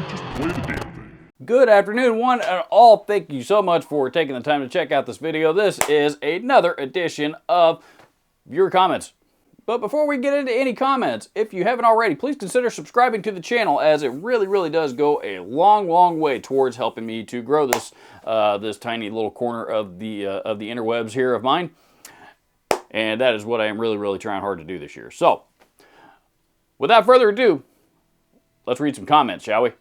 Just play the damn thing. Good afternoon, one and all. Thank you so much for taking the time to check out this video. This is another edition of viewer comments. But before we get into any comments, if you haven't already, please consider subscribing to the channel, as it really does go a long way towards helping me to grow this this tiny little corner of the interwebs here of mine. And that is what I am really trying hard to do this year. So, without further ado, let's read some comments, shall we?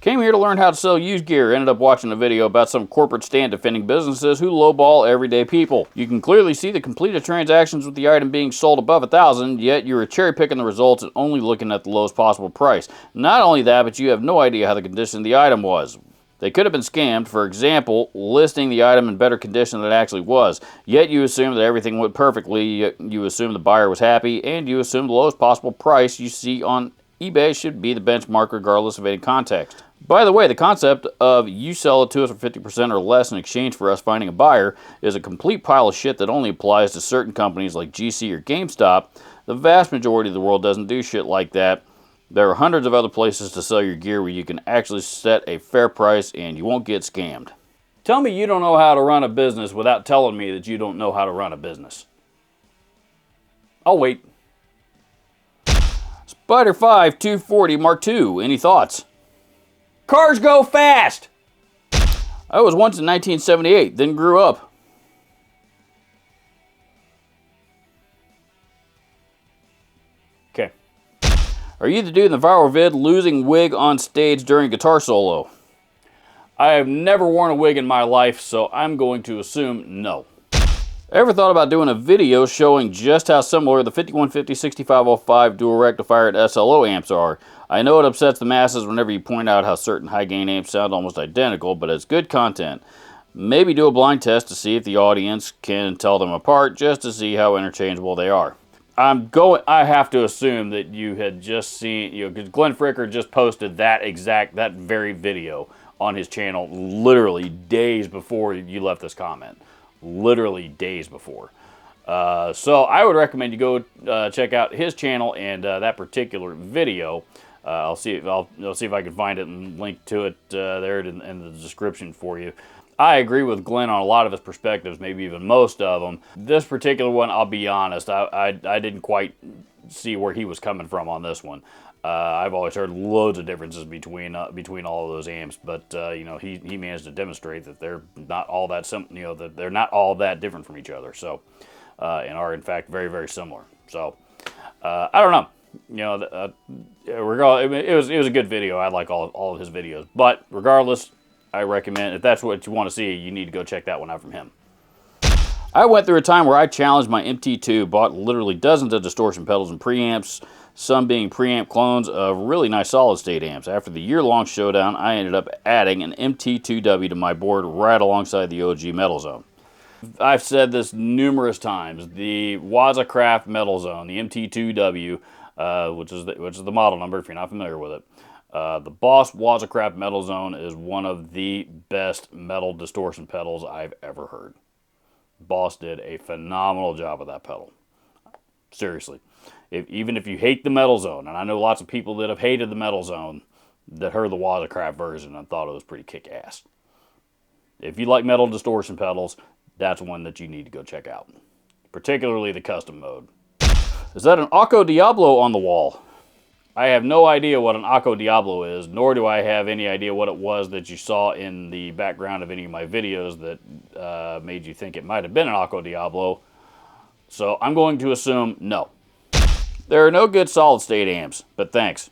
Came here to learn how to sell used gear. Ended up watching a video about some corporate stand defending businesses who lowball everyday people. You can clearly see the completed transactions with the item being sold above $1,000, yet you are cherry picking the results and only looking at the lowest possible price. Not only that, but you have no idea how the condition of the item was. They could have been scammed, for example, listing the item in better condition than it actually was. Yet you assume that everything went perfectly, you assume the buyer was happy, and you assume the lowest possible price you see on eBay should be the benchmark regardless of any context. By the way, the concept of you sell it to us for 50% or less in exchange for us finding a buyer is a complete pile of shit that only applies to certain companies like GC or GameStop. The vast majority of the world doesn't do shit like that. There are hundreds of other places to sell your gear where you can actually set a fair price and you won't get scammed. Tell me you don't know how to run a business without telling me that you don't know how to run a business. I'll wait. Spider 5 240 Mark II, any thoughts? Cars go fast! I was once in 1978, then grew up. Okay. Are you the dude in the viral vid losing wig on stage during guitar solo? I have never worn a wig in my life, so I'm going to assume no. Ever thought about doing a video showing just how similar the 5150-6505 dual rectifier and SLO amps are? I know it upsets the masses whenever you point out how certain high-gain amps sound almost identical, but it's good content. Maybe do a blind test to see if the audience can tell them apart, just to see how interchangeable they are. I have to assume that you had just seen, because Glenn Fricker just posted that very video on his channel literally days before you left this comment. Literally days before. So I would recommend you go check out his channel and that particular video. I'll see if I can find it and link to it there in the description for you. I agree with Glenn on a lot of his perspectives, maybe even most of them. This particular one, I'll be honest, I didn't quite see where he was coming from on this one. I've always heard loads of differences between all of those amps, but he managed to demonstrate that they're not all that that they're not all that different from each other. So, and are in fact very similar. So, I don't know. It was a good video. I like all of his videos, but regardless, I recommend, if that's what you want to see, you need to go check that one out from him. I went through a time where I challenged my MT2, bought literally dozens of distortion pedals and preamps, some being preamp clones of really nice solid-state amps. After the year-long showdown, I ended up adding an MT2W to my board right alongside the OG Metal Zone. I've said this numerous times. The Wazacraft Metal Zone, the MT2W, which is the model number if you're not familiar with it. The Boss Wazacraft Metal Zone is one of the best metal distortion pedals I've ever heard. Boss did a phenomenal job with that pedal. Seriously. Even if you hate the Metal Zone, and I know lots of people that have hated the Metal Zone that heard the Wazacraft version and thought it was pretty kick-ass. If you like metal distortion pedals, that's one that you need to go check out. Particularly the custom mode. Is that an Acco Diablo on the wall? I have no idea what an Acco Diablo is, nor do I have any idea what it was that you saw in the background of any of my videos that made you think it might have been an Acco Diablo. So I'm going to assume no. There are no good solid-state amps, but thanks.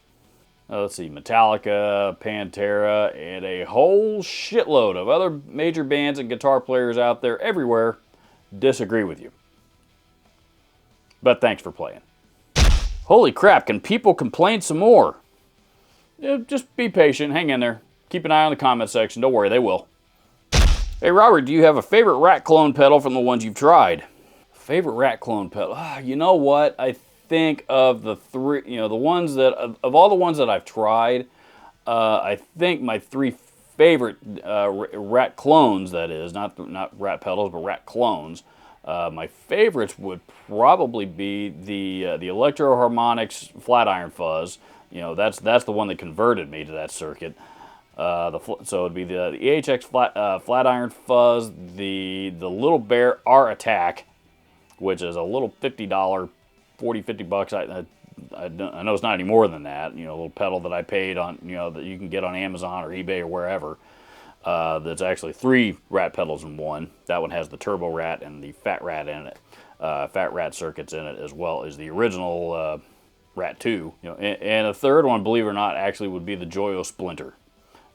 Let's see, Metallica, Pantera, and a whole shitload of other major bands and guitar players out there everywhere disagree with you. But thanks for playing. Holy crap, can people complain some more? Yeah, just be patient, hang in there. Keep an eye on the comment section, don't worry, they will. Hey Robert, do you have a favorite Rat clone pedal from the ones you've tried? Favorite Rat clone pedal? You know what? I think of the three, the ones that, of all the ones that I've tried, I think my three favorite Rat clones, that is, not Rat pedals, but Rat clones, My favorites would probably be the Electro Harmonix Flatiron Fuzz, You know, that's the one that converted me to that circuit. So it'd be the AHX flat iron fuzz, the Little Bear r.attack, which is a little $50, 40, 50 bucks. I know it's not any more than that. You know, a little pedal that I paid on, you know, that you can get on Amazon or eBay or wherever. That's actually 3 rat pedals in one. That one has the turbo rat and the fat rat in it. Fat rat circuits in it, as well as the original rat 2. You know, and a third one, believe it or not, actually would be the Joyo Splinter.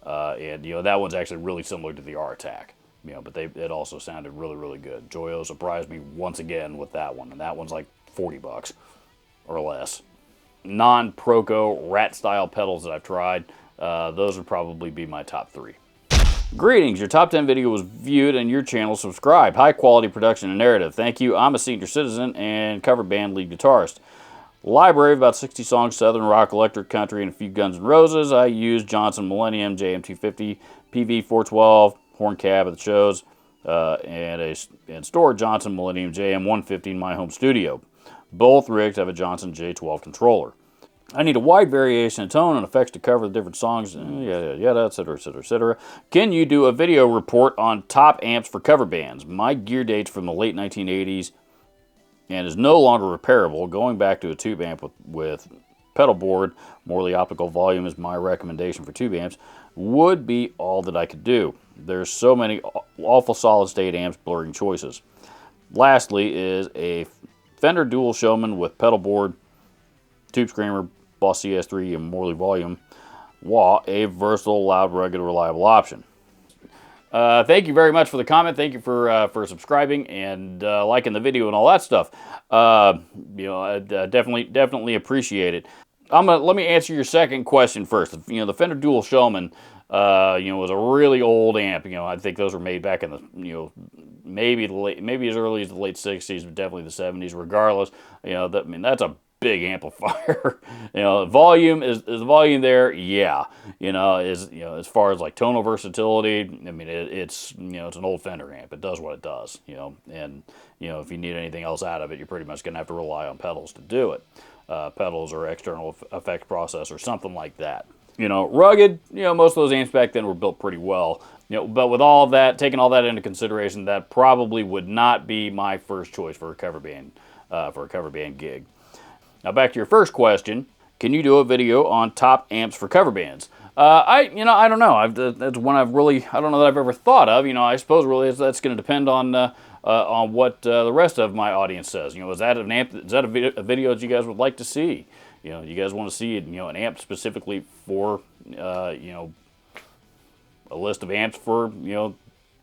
And you know, that one's actually really similar to the r.attack. You know, but it also sounded really, really good. Joyo surprised me once again with that one, and that one's like 40 bucks or less. Non-Proco rat style pedals that I've tried, those would probably be my top 3. Greetings, your top 10 video was viewed and your channel subscribed. High quality production and narrative. Thank you. I'm a senior citizen and cover band lead guitarist. Library of about 60 songs, southern rock, electric, country, and a few Guns N' Roses. I use Johnson Millennium, JM250, PV412, horn cab at the shows, and store Johnson Millennium JM150 in my home studio. Both rigs have a Johnson J12 controller. I need a wide variation of tone and effects to cover the different songs, yada, etc., etc., etc. Can you do a video report on top amps for cover bands? My gear dates from the late 1980s and is no longer repairable. Going back to a tube amp with pedal board, Morley optical volume is my recommendation for tube amps, would be all that I could do. There's so many awful solid state amps blurring choices. Lastly is a Fender Dual Showman with pedal board, tube screamer, Boss CS3, and Morley volume, a versatile, loud, rugged, reliable option. Thank you very much for the comment. Thank you for subscribing and liking the video and all that stuff. You know, I definitely appreciate it. Let me answer your second question first. You know, the Fender Dual Showman, you know, was a really old amp. You know, I think those were made back in the, you know, maybe as early as the late 60s, but definitely the 70s. Regardless, you know, I mean, that's a big amplifier. You know, volume is the volume there. Yeah, you know, as far as like tonal versatility, I mean, it's you know, it's an old Fender amp. It does what it does. You know, and you know, if you need anything else out of it, you're pretty much gonna have to rely on pedals to do it. Pedals or external effect processor, something like that. You know, rugged. You know, most of those amps back then were built pretty well. You know, but with all of that, taking all that into consideration, that probably would not be my first choice for a cover band gig. Now back to your first question, can you do a video on top amps for cover bands? I don't know. That's one I don't know that I've ever thought of. You know, I suppose really that's going to depend on what the rest of my audience says. You know, is that a video that you guys would like to see? You know, you guys want to see, you know, an amp specifically for, you know, a list of amps for, you know,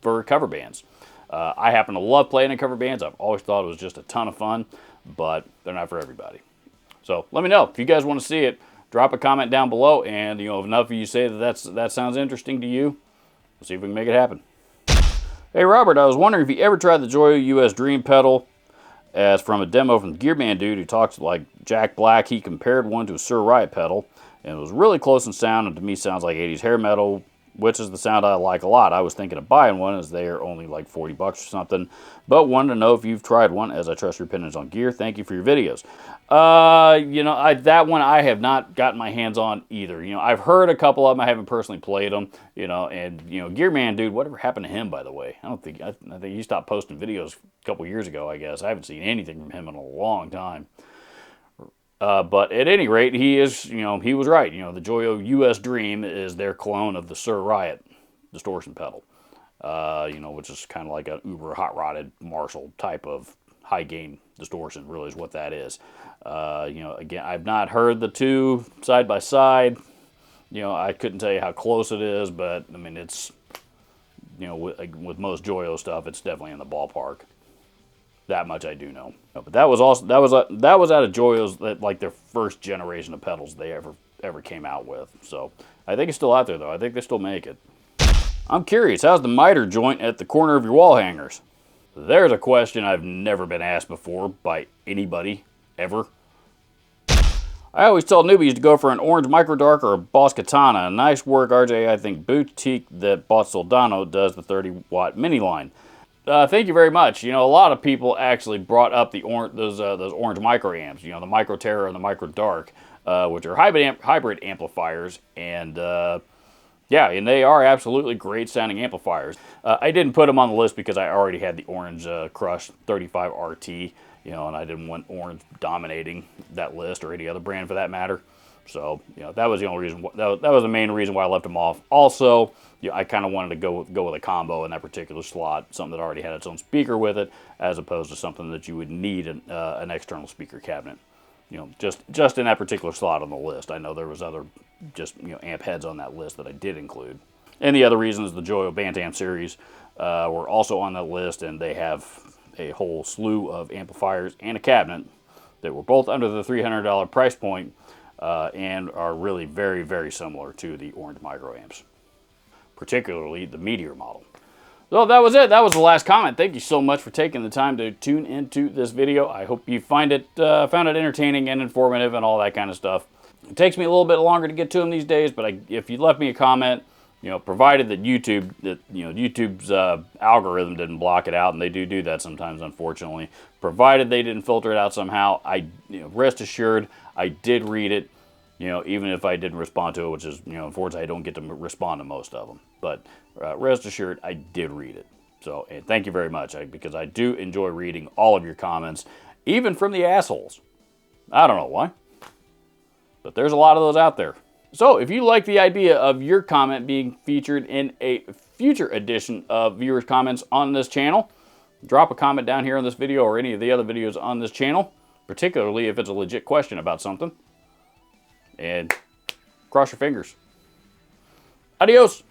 for cover bands. I happen to love playing in cover bands. I've always thought it was just a ton of fun, but they're not for everybody. So let me know if you guys want to see it. Drop a comment down below, and you know, if enough of you say that sounds interesting to you, we'll see if we can make it happen. Hey Robert, I was wondering if you ever tried the Joyo US Dream pedal. As from a demo from the Gearman dude who talks like Jack Black, he compared one to a Sir Riot pedal, and it was really close in sound, and to me sounds like 80s hair metal, which is the sound I like a lot. I was thinking of buying one as they are only like 40 bucks or something, but wanted to know if you've tried one, as I trust your opinions on gear. Thank you for your videos. You know, that one I have not gotten my hands on either. You know, I've heard a couple of them. I haven't personally played them, you know, and, you know, Gearman dude, whatever happened to him, by the way? I think he stopped posting videos a couple years ago, I guess. I haven't seen anything from him in a long time. But at any rate, he is, you know, he was right. You know, the Joyo US Dream is their clone of the Sir Riot distortion pedal, you know, which is kind of like an uber hot-rodded Marshall type of high-gain distortion, really is what that is. You know, again, I've not heard the two side by side. You know, I couldn't tell you how close it is, but, I mean, it's, you know, with most Joyo stuff, it's definitely in the ballpark. That much I do know. But that was also that was out of Joyo's, like their first generation of pedals they ever came out with. So I think it's still out there though. I think they still make it. I'm curious, how's the miter joint at the corner of your wall hangers? There's a question I've never been asked before by anybody ever. I always tell newbies to go for an orange micro dark or a Boss Katana. Nice work, RJ. I think boutique that bought Soldano does the 30-watt mini line. Thank you very much. You know, a lot of people actually brought up those orange micro amps. You know, the Micro Terra and the Micro Dark. which are hybrid amplifiers, and yeah, and they are absolutely great sounding amplifiers. I didn't put them on the list because I already had the Orange Crush 35 RT, you know, and I didn't want Orange dominating that list or any other brand for that matter. So, you know, that was the only reason. That was the main reason why I left them off. Also, you know, I kind of wanted to go with a combo in that particular slot, something that already had its own speaker with it, as opposed to something that you would need an external speaker cabinet. You know, just in that particular slot on the list. I know there was other just, you know, amp heads on that list that I did include. And the other reasons, the Joyo Bantam series were also on that list, and they have a whole slew of amplifiers and a cabinet that were both under the $300 price point and are really very, very similar to the Orange Micro amps, particularly the Meteor model. So that was it. That was the last comment. Thank you so much for taking the time to tune into this video. I hope you found it entertaining and informative and all that kind of stuff. It takes me a little bit longer to get to them these days, but if you left me a comment, you know, provided that YouTube's algorithm didn't block it out, and they do that sometimes, unfortunately. Provided they didn't filter it out somehow, rest assured, I did read it. You know, even if I didn't respond to it, which is, you know, unfortunately I don't get to respond to most of them. But rest assured, I did read it. So, and thank you very much, because I do enjoy reading all of your comments, even from the assholes. I don't know why, but there's a lot of those out there. So, if you like the idea of your comment being featured in a future edition of viewers' comments on this channel, drop a comment down here on this video or any of the other videos on this channel, particularly if it's a legit question about something. And cross your fingers. Adios.